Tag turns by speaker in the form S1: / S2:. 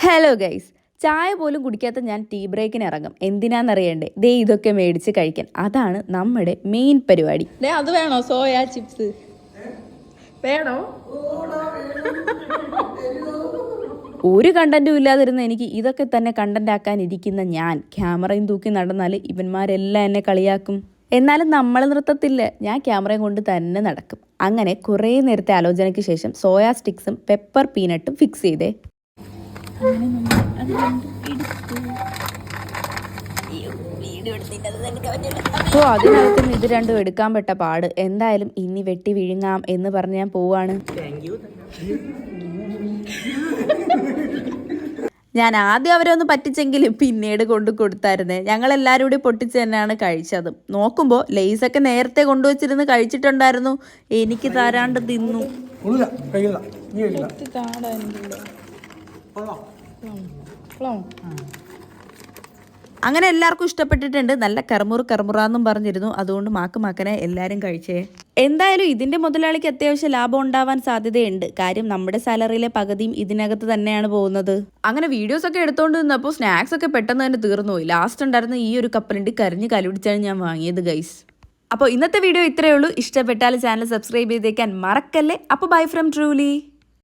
S1: Hello guys, ചായ പോലും കുടിക്കാത്ത ഞാൻ ടീ ബ്രേക്കിന് ഇറങ്ങും. എന്തിനാണെന്നറിയണ്ടേ? ദേ ഇതൊക്കെ മേടിച്ച് കഴിക്കാൻ. അതാണ് നമ്മുടെ മെയിൻ പരിപാടി.
S2: അത് വേണോ? സോയാ ചിപ്സ് വേണോ?
S1: ഒരു കണ്ടന്റും ഇല്ലാതിരുന്ന എനിക്ക് ഇതൊക്കെ തന്നെ കണ്ടന്റ് ആക്കാൻ ഇരിക്കുന്ന ഞാൻ ക്യാമറയും തൂക്കി നടന്നാൽ ഇവന്മാരെല്ലാം എന്നെ കളിയാക്കും. എന്നാലും നമ്മൾ നിർത്തത്തില്ല, ഞാൻ ക്യാമറയും കൊണ്ട് തന്നെ നടക്കും. അങ്ങനെ കുറേ നേരത്തെ ആലോചനയ്ക്ക് ശേഷം സോയാ സ്റ്റിക്സും പെപ്പർ പീനട്ടും ഫിക്സ് ചെയ്തേ. ഓ, അതിനകത്തും ഇത് രണ്ടും എടുക്കാൻ പെട്ട പാട്. എന്തായാലും ഇനി വെട്ടി വിഴുങ്ങാം എന്ന് പറഞ്ഞ് ഞാൻ പോവാണ്. ഞാൻ ആദ്യം അവരെ ഒന്ന് പറ്റിച്ചെങ്കിലും പിന്നീട് കൊണ്ടു കൊടുത്തായിരുന്നേ. ഞങ്ങളെല്ലാവരും കൂടി പൊട്ടിച്ച് തന്നെയാണ് കഴിച്ചതും. നോക്കുമ്പോൾ ലേസൊക്കെ നേരത്തെ കൊണ്ടുവച്ചിരുന്ന് കഴിച്ചിട്ടുണ്ടായിരുന്നു. എനിക്ക് തരാണ്ട് തിന്നു. അങ്ങനെ എല്ലാവർക്കും ഇഷ്ടപ്പെട്ടിട്ടുണ്ട്. നല്ല കറുമുറാന്നും പറഞ്ഞിരുന്നു. അതുകൊണ്ട് മാക്കനെ എല്ലാവരും കഴിച്ചേ. എന്തായാലും ഇതിന്റെ മുതലാളിക്ക് അത്യാവശ്യം ലാഭം ഉണ്ടാവാൻ സാധ്യതയുണ്ട്. കാര്യം നമ്മുടെ സാലറിയിലെ പകുതിയും ഇതിനകത്ത് തന്നെയാണ് പോകുന്നത്. അങ്ങനെ വീഡിയോസ് ഒക്കെ എടുത്തോണ്ട് നിന്നപ്പോൾ സ്നാക്സ് ഒക്കെ പെട്ടെന്ന് തന്നെ തീർന്നു പോയി. ലാസ്റ്റ് ഉണ്ടായിരുന്ന ഈ ഒരു കപ്പലണ്ടി കരിഞ്ഞ് കലുപിടിച്ചാണ് ഞാൻ വാങ്ങിയത് ഗൈസ്. അപ്പോൾ ഇന്നത്തെ വീഡിയോ ഇത്രയേ ഉള്ളൂ. ഇഷ്ടപ്പെട്ടാൽ ചാനൽ സബ്സ്ക്രൈബ് ചെയ്തേക്കാൻ മറക്കല്ലേ. അപ്പോൾ ബൈ ഫ്രം ട്രൂലി.